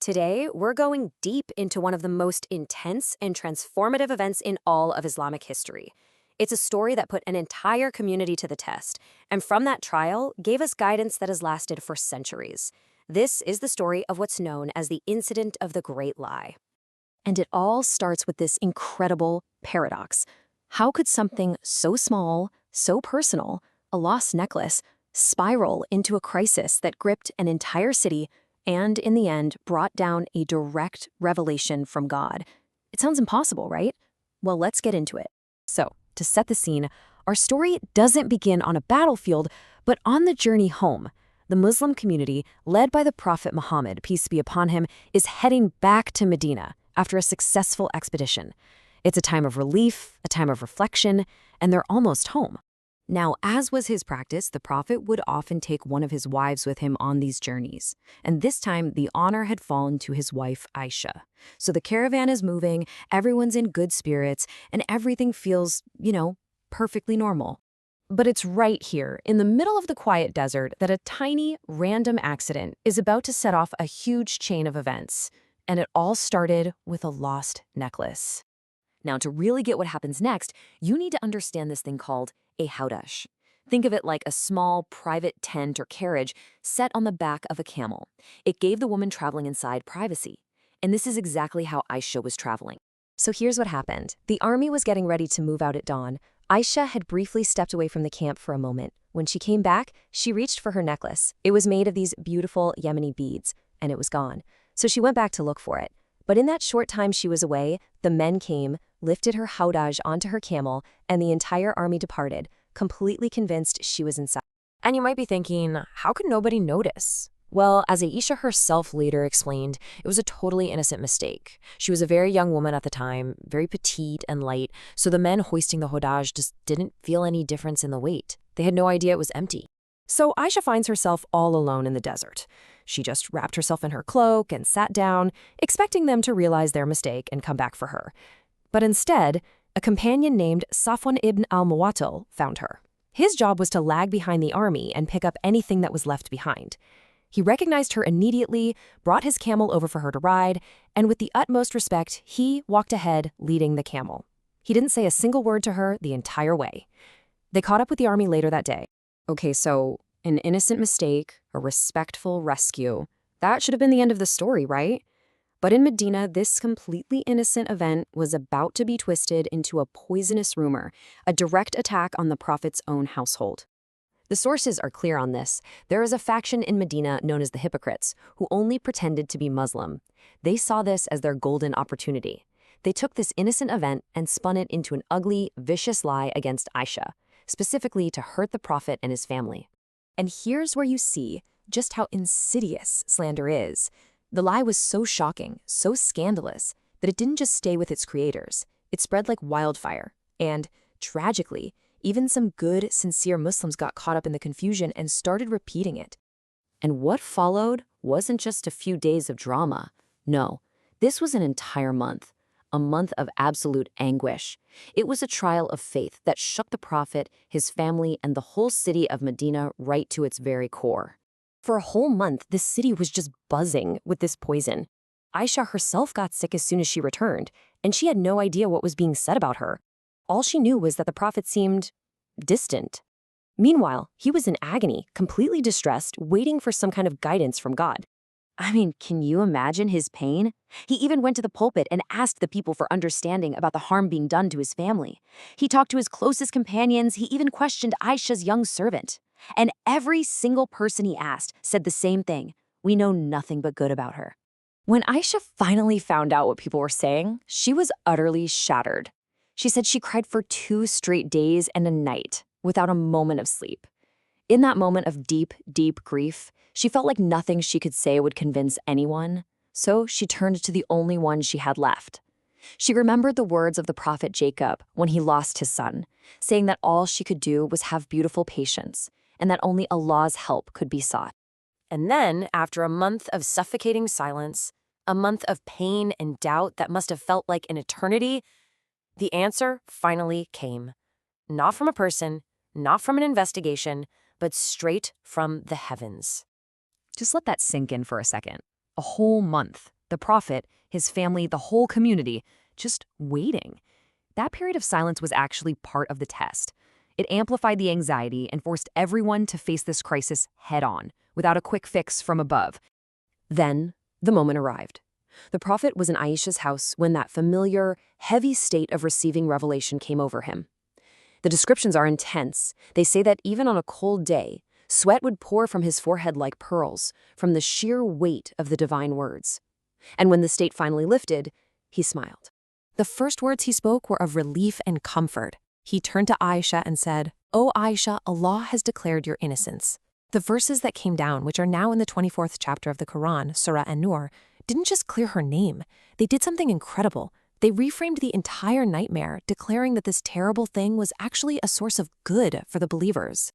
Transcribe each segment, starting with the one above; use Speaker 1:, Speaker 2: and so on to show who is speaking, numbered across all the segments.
Speaker 1: Today, we're going deep into one of the most intense and transformative events in all of Islamic history. It's a story that put an entire community to the test, and from that trial, gave us guidance that has lasted for centuries. This is the story of what's known as the Incident of the Great Lie. And it all starts with this incredible paradox. How could something so small, so personal, a lost necklace, spiral into a crisis that gripped an entire city and, in the end, brought down a direct revelation from God? It sounds impossible, right? Well, let's get into it. So, to set the scene, our story doesn't begin on a battlefield, but on the journey home. The Muslim community, led by the Prophet Muhammad, peace be upon him, is heading back to Medina after a successful expedition. It's a time of relief, a time of reflection, and they're almost home. Now, as was his practice, the Prophet would often take one of his wives with him on these journeys. And this time, the honor had fallen to his wife, Aishah. So the caravan is moving, everyone's in good spirits, and everything feels, perfectly normal. But it's right here, in the middle of the quiet desert, that a tiny, random accident is about to set off a huge chain of events. And it all started with a lost necklace. Now, to really get what happens next, you need to understand this thing called a haudash. Think of it like a small, private tent or carriage set on the back of a camel. It gave the woman traveling inside privacy. And this is exactly how Aishah was traveling. So here's what happened. The army was getting ready to move out at dawn. Aishah had briefly stepped away from the camp for a moment. When she came back, she reached for her necklace. It was made of these beautiful Yemeni beads, and it was gone. So she went back to look for it. But in that short time she was away, the men came, lifted her haudash onto her camel, and the entire army departed, completely convinced she was inside. And you might be thinking, how could nobody notice? Well, as Aishah herself later explained, it was a totally innocent mistake. She was a very young woman at the time, very petite and light, so the men hoisting the haudash just didn't feel any difference in the weight. They had no idea it was empty. So Aishah finds herself all alone in the desert. She just wrapped herself in her cloak and sat down, expecting them to realize their mistake and come back for her. But instead, a companion named Safwan ibn al-Muwattal found her. His job was to lag behind the army and pick up anything that was left behind. He recognized her immediately, brought his camel over for her to ride, and with the utmost respect, he walked ahead, leading the camel. He didn't say a single word to her the entire way. They caught up with the army later that day. Okay, so an innocent mistake, a respectful rescue. That should have been the end of the story, right? But in Medina, this completely innocent event was about to be twisted into a poisonous rumor, a direct attack on the Prophet's own household. The sources are clear on this. There is a faction in Medina known as the hypocrites, who only pretended to be Muslim. They saw this as their golden opportunity. They took this innocent event and spun it into an ugly, vicious lie against Aishah, specifically to hurt the Prophet and his family. And here's where you see just how insidious slander is. The lie was so shocking, so scandalous, that it didn't just stay with its creators. It spread like wildfire. And, tragically, even some good, sincere Muslims got caught up in the confusion and started repeating it. And what followed wasn't just a few days of drama. No, this was an entire month. A month of absolute anguish. It was a trial of faith that shook the Prophet, his family, and the whole city of Medina right to its very core. For a whole month, the city was just buzzing with this poison. Aishah herself got sick as soon as she returned, and she had no idea what was being said about her. All she knew was that the Prophet seemed distant. Meanwhile, he was in agony, completely distressed, waiting for some kind of guidance from God. I mean, can you imagine his pain? He even went to the pulpit and asked the people for understanding about the harm being done to his family. He talked to his closest companions. He even questioned Aishah's young servant. And every single person he asked said the same thing. We know nothing but good about her. When Aishah finally found out what people were saying, she was utterly shattered. She said she cried for 2 straight days and a night without a moment of sleep. In that moment of deep, deep grief, she felt like nothing she could say would convince anyone, so she turned to the only one she had left. She remembered the words of the prophet Jacob when he lost his son, saying that all she could do was have beautiful patience, and that only Allah's help could be sought. And then, after a month of suffocating silence, a month of pain and doubt that must have felt like an eternity, the answer finally came. Not from a person, not from an investigation, but straight from the heavens. Just let that sink in for a second. A whole month. The prophet, his family, the whole community, just waiting. That period of silence was actually part of the test. It amplified the anxiety and forced everyone to face this crisis head-on, without a quick fix from above. Then, the moment arrived. The prophet was in Aishah's house when that familiar, heavy state of receiving revelation came over him. The descriptions are intense. They say that even on a cold day, sweat would pour from his forehead like pearls, from the sheer weight of the divine words. And when the state finally lifted, he smiled. The first words he spoke were of relief and comfort. He turned to Aishah and said, "O Aishah, Allah has declared your innocence." The verses that came down, which are now in the 24th chapter of the Quran, Seerah and Nur, didn't just clear her name. They did something incredible. They reframed the entire nightmare, declaring that this terrible thing was actually a source of good for the believers.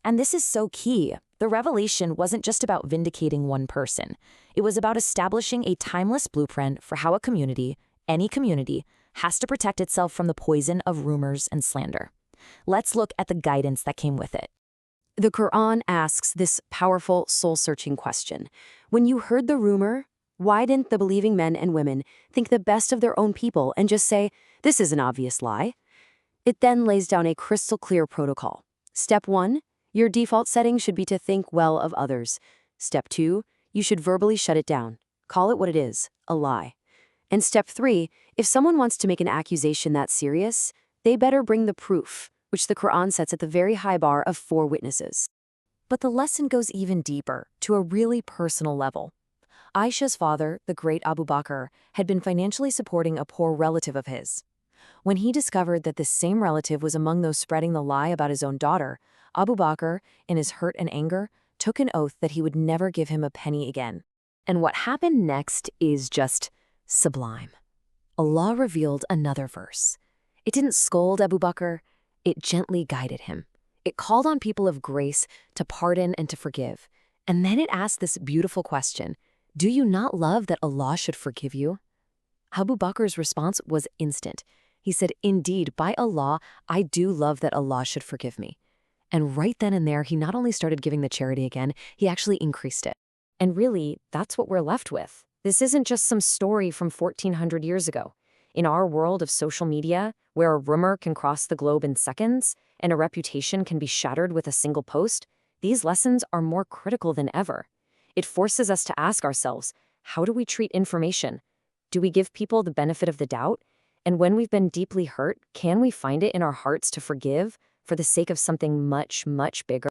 Speaker 1: And this is so key. The revelation wasn't just about vindicating one person. It was about establishing a timeless blueprint for how a community, any community, has to protect itself from the poison of rumors and slander. Let's look at the guidance that came with it. The Quran asks this powerful, soul-searching question. When you heard the rumor, why didn't the believing men and women think the best of their own people and just say, "This is an obvious lie"? It then lays down a crystal-clear protocol. Step 1, your default setting should be to think well of others. Step 2, you should verbally shut it down. Call it what it is, a lie. And step 3, if someone wants to make an accusation that serious, they better bring the proof, which the Quran sets at the very high bar of 4 witnesses. But the lesson goes even deeper, to a really personal level. Aishah's father, the great Abu Bakr, had been financially supporting a poor relative of his. When he discovered that this same relative was among those spreading the lie about his own daughter, Abu Bakr, in his hurt and anger, took an oath that he would never give him a penny again. And what happened next is just sublime. Allah revealed another verse. It didn't scold Abu Bakr, it gently guided him. It called on people of grace to pardon and to forgive. And then it asked this beautiful question, do you not love that Allah should forgive you? Abu Bakr's response was instant. He said, indeed, by Allah, I do love that Allah should forgive me. And right then and there, he not only started giving the charity again, he actually increased it. And really, that's what we're left with. This isn't just some story from 1400 years ago. In our world of social media, where a rumor can cross the globe in seconds and a reputation can be shattered with a single post, these lessons are more critical than ever. It forces us to ask ourselves, how do we treat information? Do we give people the benefit of the doubt? And when we've been deeply hurt, can we find it in our hearts to forgive for the sake of something much, much bigger?